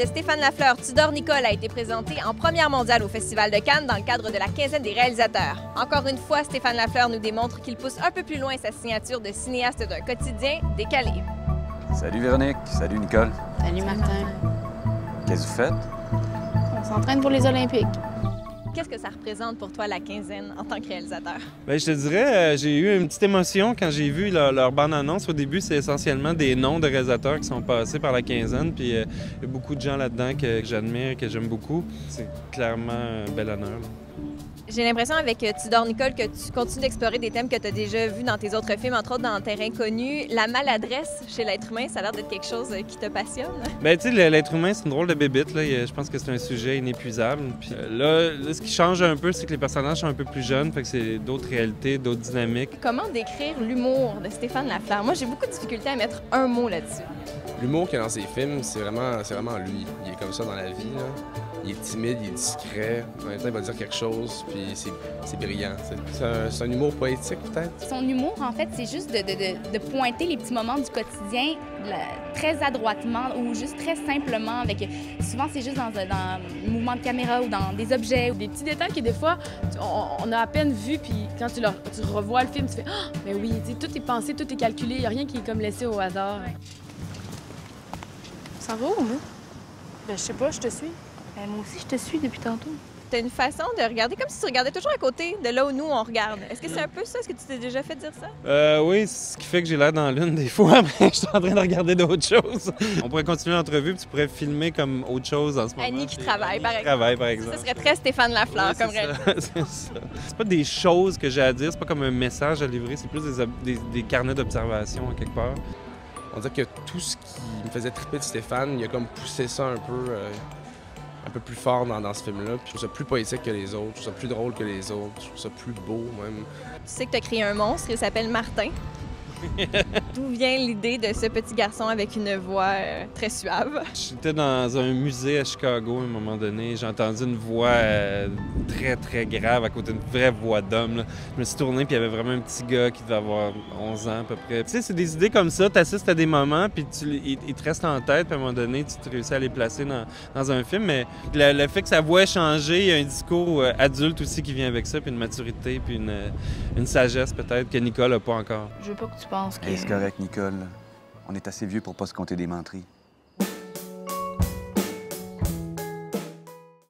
de Stéphane Lafleur, Tudor Nicole, a été présenté en première mondiale au Festival de Cannes dans le cadre de la quinzaine des réalisateurs. Encore une fois, Stéphane Lafleur nous démontre qu'il pousse un peu plus loin sa signature de cinéaste d'un quotidien décalé. Salut Véronique, salut Nicole. Salut Martin. Qu'est-ce que vous faites? On s'entraîne pour les Olympiques. Qu'est-ce que ça représente pour toi la quinzaine en tant que réalisateur? Bien, je te dirais, j'ai eu une petite émotion quand j'ai vu leur bande-annonce. Au début, c'est essentiellement des noms de réalisateurs qui sont passés par la quinzaine. Puis il y a beaucoup de gens là-dedans que j'admire, que j'aime beaucoup. C'est clairement un bel honneur. Là. J'ai l'impression avec Tudor Nicole que tu continues d'explorer des thèmes que tu as déjà vus dans tes autres films, entre autres dans Terrain connu. La maladresse chez l'être humain, ça a l'air d'être quelque chose qui te passionne. Bien, tu sais, l'être humain, c'est une drôle de bébite. Là. Je pense que c'est un sujet inépuisable. Puis là, ce qui change un peu, c'est que les personnages sont un peu plus jeunes, fait que c'est d'autres réalités, d'autres dynamiques. Comment décrire l'humour de Stéphane Lafleur? Moi, j'ai beaucoup de difficulté à mettre un mot là-dessus. L'humour qu'il y a dans ses films, c'est vraiment lui. Il est comme ça dans la vie, là. Il est timide, il est discret. En même temps, il va dire quelque chose, puis c'est brillant. C'est un humour poétique, peut-être. Son humour, en fait, c'est juste de pointer les petits moments du quotidien très adroitement ou juste très simplement. Souvent, c'est juste dans un mouvement de caméra ou dans des objets. Des petits détails que des fois, on a à peine vu, puis quand tu revois le film, tu fais « Ah, mais oui, tout est pensé, tout est calculé, il n'y a rien qui est comme laissé au hasard. » Ça va où, là? Ben, je sais pas, je te suis. Ben, moi aussi, je te suis depuis tantôt. Tu as une façon de regarder comme si tu regardais toujours à côté de là où nous, on regarde. Est-ce que c'est un peu ça? Est-ce que tu t'es déjà fait dire ça? Oui, ce qui fait que j'ai l'air dans l'une des fois, mais je suis en train de regarder d'autres choses. On pourrait continuer l'entrevue, puis tu pourrais filmer comme autre chose en ce moment. Annie qui travaille, par exemple. Travaille, par exemple. Ça serait très Stéphane Lafleur comme réalisateur. C'est ça. C'est pas des choses que j'ai à dire, c'est pas comme un message à livrer, c'est plus des carnets d'observation, à quelque part. On dirait que tout ce qui me faisait triper de Stéphane, il a comme poussé ça un peu plus fort dans ce film-là. Puis je trouve ça plus poétique que les autres, je trouve ça plus drôle que les autres, je trouve ça plus beau même. Tu sais que tu as créé un monstre, il s'appelle Martin. D'où vient l'idée de ce petit garçon avec une voix très suave? J'étais dans un musée à Chicago à un moment donné. J'ai entendu une voix très, très grave à côté d'une vraie voix d'homme. Là. Je me suis tourné puis il y avait vraiment un petit gars qui devait avoir 11 ans à peu près. Tu sais, c'est des idées comme ça. Tu assistes à des moments puis ils te restent en tête. Puis à un moment donné, tu réussis à les placer dans un film. Mais le fait que sa voix ait changé, il y a un discours adulte aussi qui vient avec ça, puis une maturité, puis une sagesse peut-être que Nicole n'a pas encore. Je veux pas que tu penses que... Hey, c'est correct, Nicole. On est assez vieux pour pas se compter des menteries.